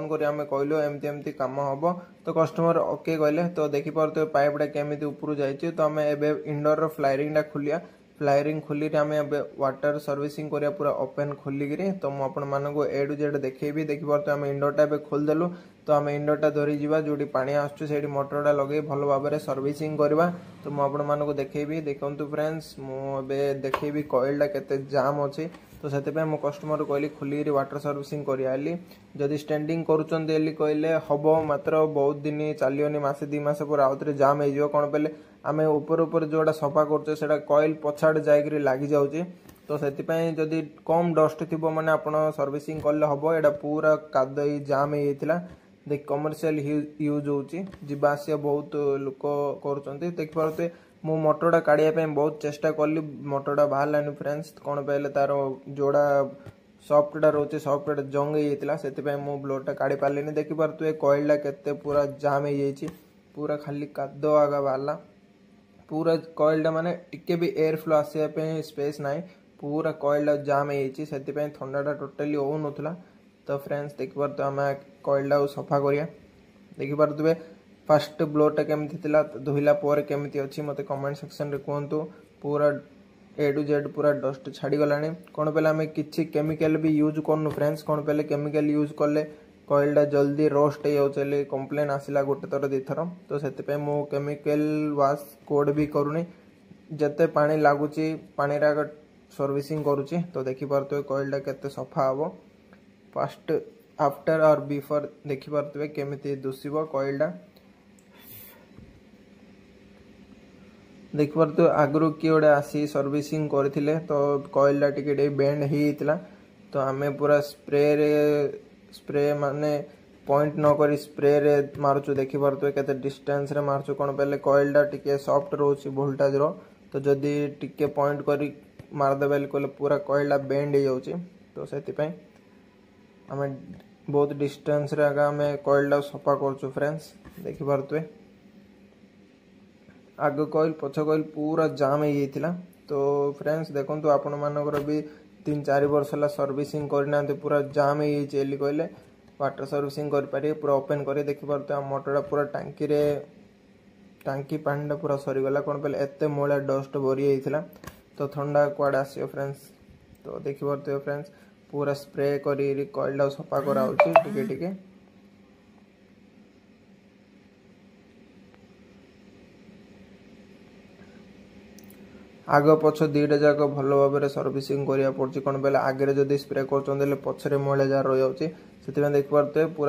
करी आम कहलु एमती एमती कम हम तो कस्टमर ओके कहले तो देखिपे पाइपटा केमी ऊपर जाइए तो आम एवं इंडोर फ्लायरिंगटा खोलिया फ्लायरिंग खोली आम वाटर सर्विसिंग करिया पूरा ओपन खोलिकी तो मुझे ए टू जेड देखी देखिए आम इंडोरटा खोलदेलु तो आम इंडोरटा धरी जावा जो पानी आसुच्छी मोटरटा लगे भल भाव में सर्विसिंग करवा तो मुझे देखी देखु फ्रेंड्स मुझे देखी कॉइलटा केते जाम अच्छी तो से मो कस्टमर कहली खोलिकी वाटर सर्विसिंग करी जदि स्टैंडिंग करुँच कहले हम मात्र बहुत दिन चलिए मसे 2 मास पर आउ थे जाम हो कौन पे आम ऊपर जोड़ा सफा कर कॉइल पछाड़ जाकि लग जाऊँगी तो से जदि कम डस्ट थी मैंने आप सर्विसिंग कले हम यहाँ पूरा काद जाम होता देख कमर्शियल यूज होगा बहुत लोक कर देखिए मु मोटरटा काढ़ापी बहुत चेष्टा कली मोटरटा बाहर फ्रेंड्स कौन पे तार जोड़ा सफ्टा रोचे सफ्टा जंग होता से ब्लोडटा काढ़ी पारे देखिपे कॉइलटा केते पूरा जाम हो पूरा खाली काद आगा बाहर पूरा कॉइलटा माने टिके भी एयर फ्लो आसापी स्पेस ना पूरा कॉइलटा जाम हो ठंडाटा टोटाली हो नाला तो फ्रेंड्स देखिपे आम कॉइलटा सफा करिया देखिपे फास्ट ब्लोटा केमती थिला धोइला पर केमती अच्छी मते कमेंट सेक्शन रे कहतु पूरा ए टू जेड पूरा डस्ट छाड़ी गलानी कौन पे आम किसी केमिकल भी यूज करनु फ्रेंड्स कौन पे केमिकल यूज कले कॉइलटा जल्दी रोस्ट हो जाए कंप्लेन आसला गोटे थर 2 थर तो से केमिकल वाश कोड भी करूनी जते पानी लगुच पानी सर्विसिंग करुच्ची तो देखिपे कॉइलटा केते सफा हम फास्ट आफ्टर और बिफोर देखिपे केमिति दुसिब कॉइलटा देखिपे आगु किए गोटे आसी सर्विसिंग करथिले तो कॉइलटा टिके बेंड होता तो आम पूरा स्प्रे माने पॉइंट न करी स्प्रे रे मारुचु देखिपे केते डिस्टेंस रे मारुचु कौन पे कॉइलटा टिके सॉफ्ट रोची वोल्टेज रो तो जदि टिके पॉइंट करी मारदेबे कहले पूरा कॉइलटा बेंड हो जाउची तो से आम बहुत डिस्टेंस रे आगे आम कॉइलटा सफा करचु फ्रेंड्स देखिपे आग कॉइल पछ कॉइल पूरा जाम हो तो फ्रेंड्स देखो आपण मानकर भी 3-4 वर्ष है सर्विसिंग करना पूरा जाम हो कहले वाटर सर्विसिंग करें पूरा ओपन कर देखिपे मोटरटा पूरा टांकी पानी पूरा सरीगला कौन पे एत मैला डस्ट भरी होता तो ठंडा कुआड़े आसो फ्रेंड्स तो देखिपे फ्रेंड्स पूरा स्प्रे कर कॉइलटा सफा कराऊँगी टिके टिके आग पछ 2टा जाक भल भाव में सर्विसिंग करा पड़ी कौन पे आगे जब स्प्रे कर पछरे मैला जार रही से देखिपे पूरा